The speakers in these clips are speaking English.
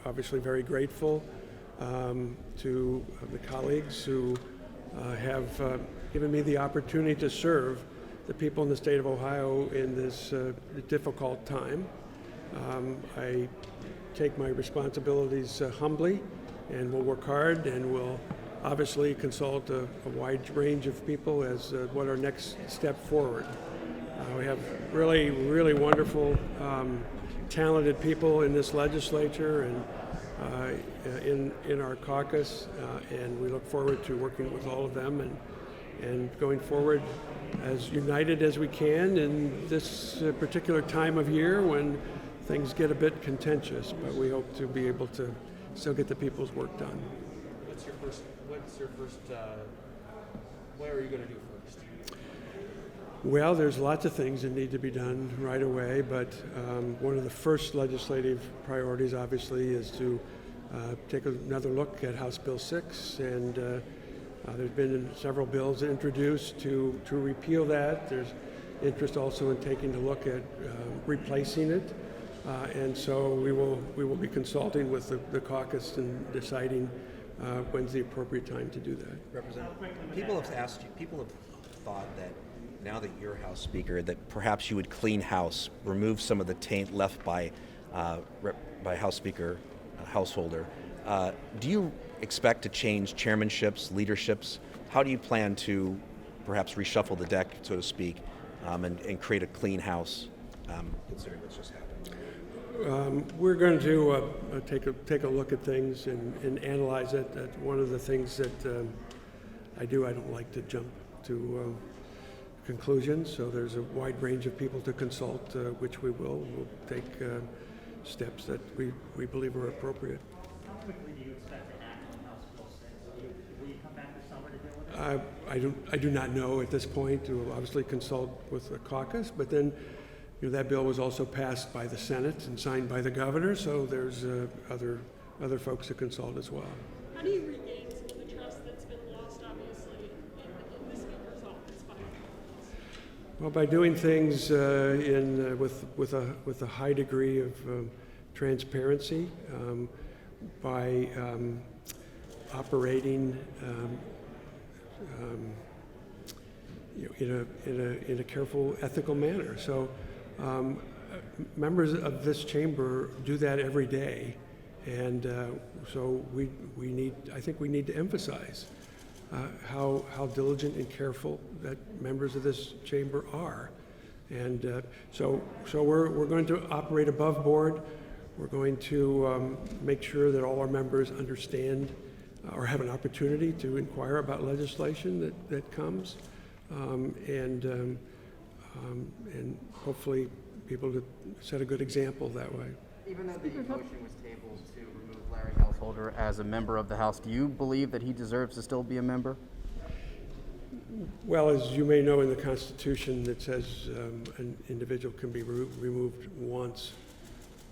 obviously very grateful to the colleagues who have given me the opportunity to serve the people in the state of Ohio in this difficult time. I take my responsibilities humbly, and will work hard, and will obviously consult a wide range of people as what our next step forward. We have really, really wonderful, talented people in this legislature and in our caucus, and we look forward to working with all of them and going forward as united as we can in this particular time of year when things get a bit contentious, but we hope to be able to still get the people's work done. What are you going to do first? Well, there's lots of things that need to be done right away, but one of the first legislative priorities, obviously, is to take another look at House Bill 6, and there's been several bills introduced to repeal that. There's interest also in taking a look at replacing it, and so we will be consulting with the caucus and deciding when's the appropriate time to do that. Representative, people have thought that now that you're House Speaker, that perhaps you would clean house, remove some of the taint left by House Speaker Householder. Do you expect to change chairmanships, leaderships? How do you plan to perhaps reshuffle the deck, so to speak, and create a clean house, considering what's just happened? We're going to take a look at things and analyze it. That's one of the things that I do. I don't like to jump to conclusions, so there's a wide range of people to consult, which we will. We'll take steps that we believe are appropriate. How quickly do you expect to act on House Bill 6? Will you come back this summer to deal with it? I do not know at this point. We'll obviously consult with the caucus, but then that bill was also passed by the Senate and signed by the governor, so there's other folks to consult as well. How do you regain some of the trust that's been lost, obviously, in the Speaker's office by Well, by doing things with a high degree of transparency, by operating in a careful, ethical manner. So members of this chamber do that every day, and so I think we need to emphasize how diligent and careful that members of this chamber are, and so we're going to operate above board. We're going to make sure that all our members understand or have an opportunity to inquire about legislation that comes, and hopefully be able to set a good example that way. Even though the motion was tabled to remove Larry Householder as a member of the House, do you believe that he deserves to still be a member? Well, as you may know, in the Constitution, it says an individual can be removed once,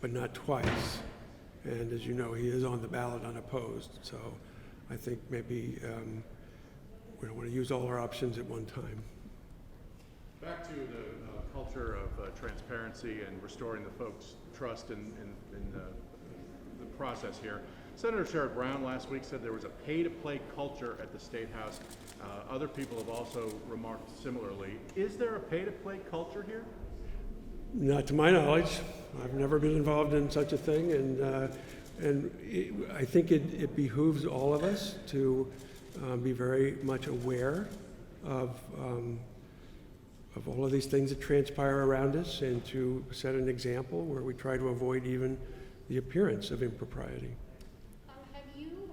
but not twice. And as you know, he is on the ballot unopposed. So I think maybe we don't want to use all our options at one time. Back to the culture of transparency and restoring the folks' trust in the process here. Senator Sherrod Brown last week said there was a pay-to-play culture at the State House. Other people have also remarked similarly. Is there a pay-to-play culture here? Not to my knowledge. I've never been involved in such a thing, and I think it behooves all of us to be very much aware of all of these things that transpire around us, and to set an example where we try to avoid even the appearance of impropriety.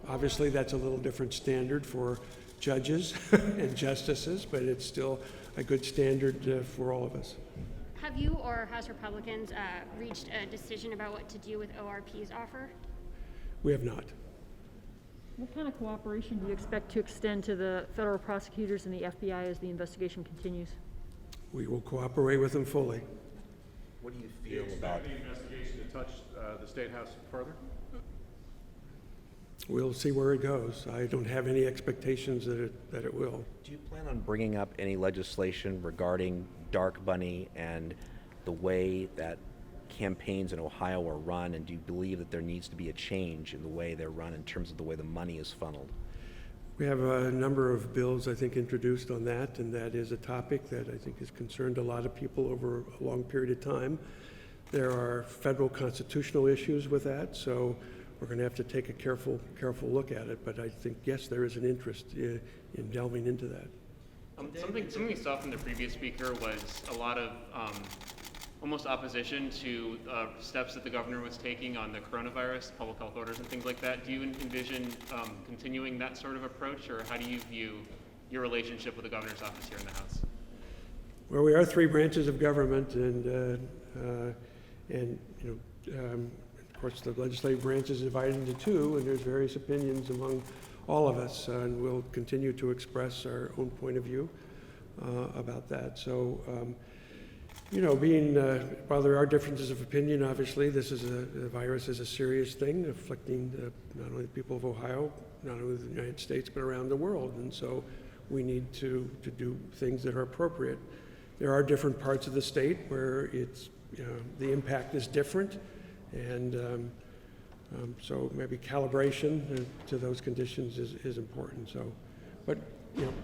Obviously, that's a little different standard for judges and justices, but it's still a good standard for all of us. Have you or House Republicans reached a decision about what to do with ORP's offer? We have not. What kind of cooperation do you expect to extend to the federal prosecutors and the FBI as the investigation continues? We will cooperate with them fully. What do you Do you feel about expect the investigation to touch the State House further? We'll see where it goes. I don't have any expectations that it will. Do you plan on bringing up any legislation regarding dark money and the way that campaigns in Ohio are run, and do you believe that there needs to be a change in the way they're run in terms of the way the money is funneled? We have a number of bills, I think, introduced on that, and that is a topic that I think has concerned a lot of people over a long period of time. There are federal constitutional issues with that, so we're going to have to take a careful look at it. But I think, yes, there is an interest in delving into that. Something we saw from the previous speaker was a lot of almost opposition to steps that the governor was taking on the coronavirus, public health orders and things like that. Do you envision continuing that sort of approach, or how do you view your relationship with the governor's office here in the House? Well, we are three branches of government, and of course, the legislative branch is divided into two, and there's various opinions among all of us, and we'll continue to express our own point of view about that. So, while there are differences of opinion, obviously, the virus is a serious thing afflicting not only the people of Ohio, not only the United States, but around the world. And so we need to do things that are appropriate. There are different parts of the state where the impact is different, and so maybe calibration to those conditions is important. So, but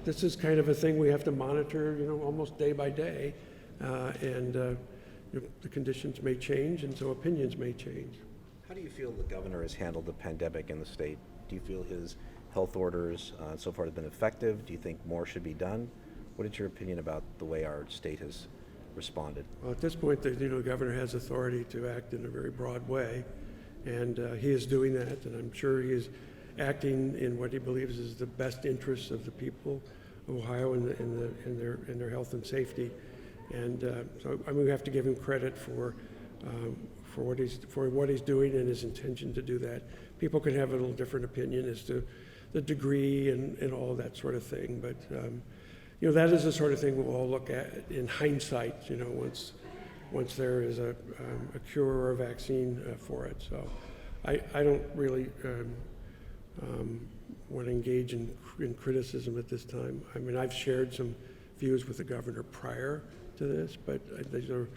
this is kind of a thing we have to monitor, almost day by day, and the conditions may change, and so opinions may change. How do you feel the governor has handled the pandemic in the state? Do you feel his health orders so far have been effective? Do you think more should be done? What is your opinion about the way our state has responded? Well, at this point, the governor has authority to act in a very broad way, and he is doing that, and I'm sure he is acting in what he believes is the best interests of the people of Ohio in their health and safety. And so we have to give him credit for what he's doing and his intention to do that. People can have a little different opinion as to the degree and all that sort of thing, but that is the sort of thing we'll all look at in hindsight, once there is a cure or a vaccine for it. So I don't really want to engage in criticism at this time. I mean, I've shared some views with the governor prior to this, but these are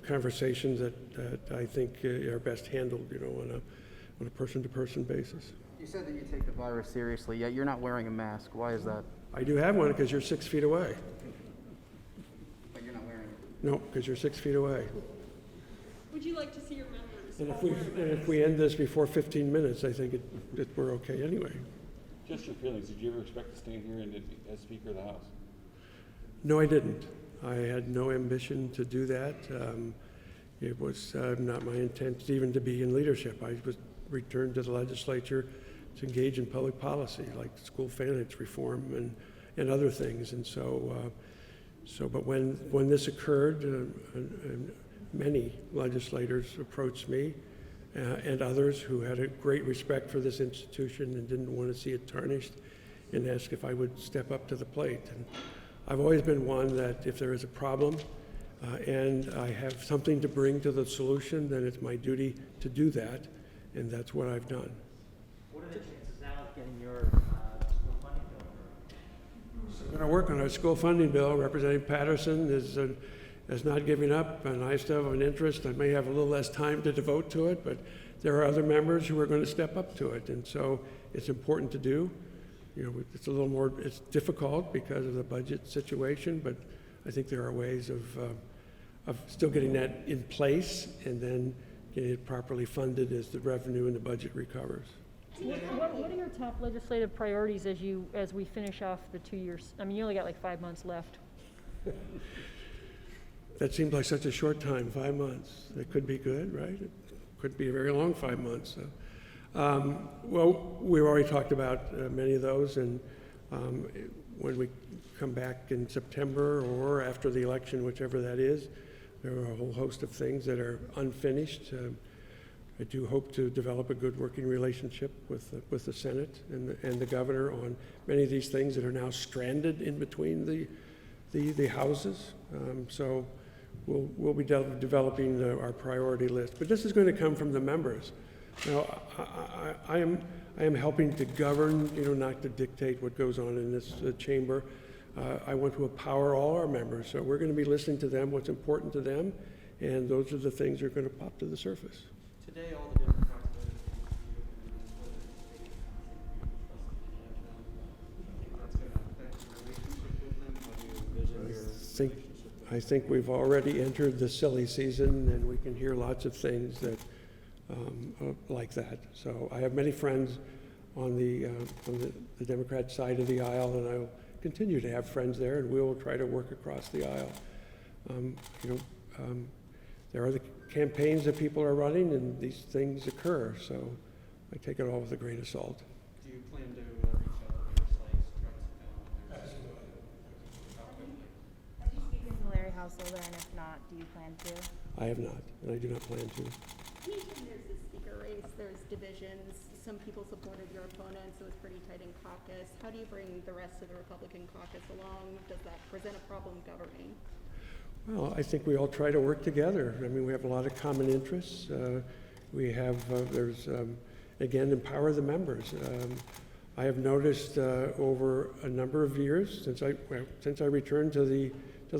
conversations that I think are best handled, on a person-to-person basis. You said that you take the virus seriously, yet you're not wearing a mask. Why is that? I do have one because you're 6 feet away. But you're not wearing it. No, because you're 6 feet away. Would you like to see your members? And if we end this before 15 minutes, I think that we're okay anyway. Just your feelings. Did you ever expect to stand here and as Speaker of the House? No, I didn't. I had no ambition to do that. It was not my intent even to be in leadership. I was returned to the legislature to engage in public policy, like school finance reform and other things. And but when this occurred, many legislators approached me and others who had a great respect for this institution and didn't want to see it tarnished, and asked if I would step up to the plate. And I've always been one that if there is a problem and I have something to bring to the solution, then it's my duty to do that, and that's what I've done. What are the chances now of getting your school funding bill? I'm going to work on our school funding bill. Representative Patterson is not giving up, and I still have an interest. I may have a little less time to devote to it, but there are other members who are going to step up to it, and so it's important to do. It's a little more, it's difficult because of the budget situation, but I think there are ways of still getting that in place and then getting it properly funded as the revenue and the budget recovers. What are your top legislative priorities as we finish off the 2 years? I mean, you only got like 5 months left. That seems like such a short time, 5 months. It could be good, right? It could be a very long 5 months. So. Well, we've already talked about many of those, and when we come back in September or after the election, whichever that is, there are a whole host of things that are unfinished. I do hope to develop a good working relationship with the Senate and the governor on many of these things that are now stranded in between the houses. So we'll be developing our priority list, but this is going to come from the members. Now, I am helping to govern, not to dictate what goes on in this chamber. I want to empower all our members, so we're going to be listening to them, what's important to them, and those are the things that are going to pop to the surface. Today, all the Democrats voted that's going to affect your relationship with them. How do you envision your I think we've already entered the silly season, and we can hear lots of things that like that. So I have many friends on the Democrat side of the aisle, and I'll continue to have friends there, and we will try to work across the aisle. There are the campaigns that people are running, and these things occur. So I take it all with a grain of salt. Do you plan to reach out to your sites, Have you spoken to Larry Householder, and if not, do you plan to? I have not, and I do not plan to. Anytime there's a speaker race, there's divisions. Some people supported your opponent, so it was pretty tight in caucus. How do you bring the rest of the Republican caucus along? Does that present a problem governing? Well, I think we all try to work together. I mean, we have a lot of common interests. We have, again, empower the members. I have noticed over a number of years since I returned to the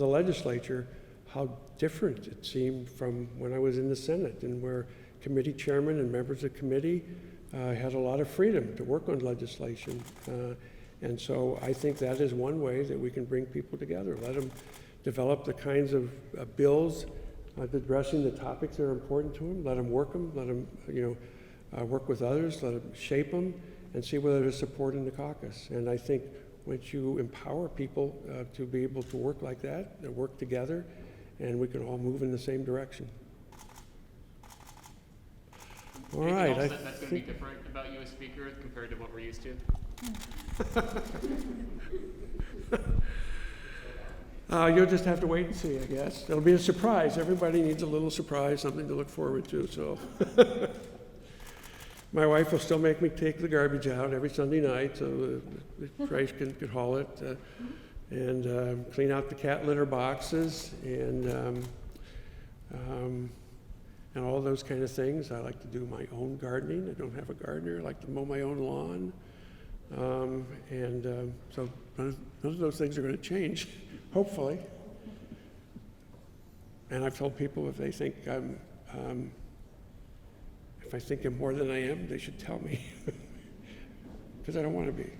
legislature, how different it seemed from when I was in the Senate, and where committee chairmen and members of committee had a lot of freedom to work on legislation. And so I think that is one way that we can bring people together, let them develop the kinds of bills addressing the topics that are important to them, let them, let them work with others, let them shape them, and see whether there's support in the caucus. And I think once you empower people to be able to work like that, they work together, and we can all move in the same direction. All Anything right. else that's going to be different about you as Speaker compared to what we're used to? You'll just have to wait and see, I guess. It'll be a surprise. Everybody needs a little surprise, something to look forward to. So, my wife will still make me take the garbage out every Sunday night, so the trash can haul it, and clean out the cat litter boxes, and all those kind of things. I like to do my own gardening. I don't have a gardener. I like to mow my own lawn, so none of those things are going to change. Hopefully. And I've told people if they think if I think I'm more than I am, they should tell me, because I don't want to be.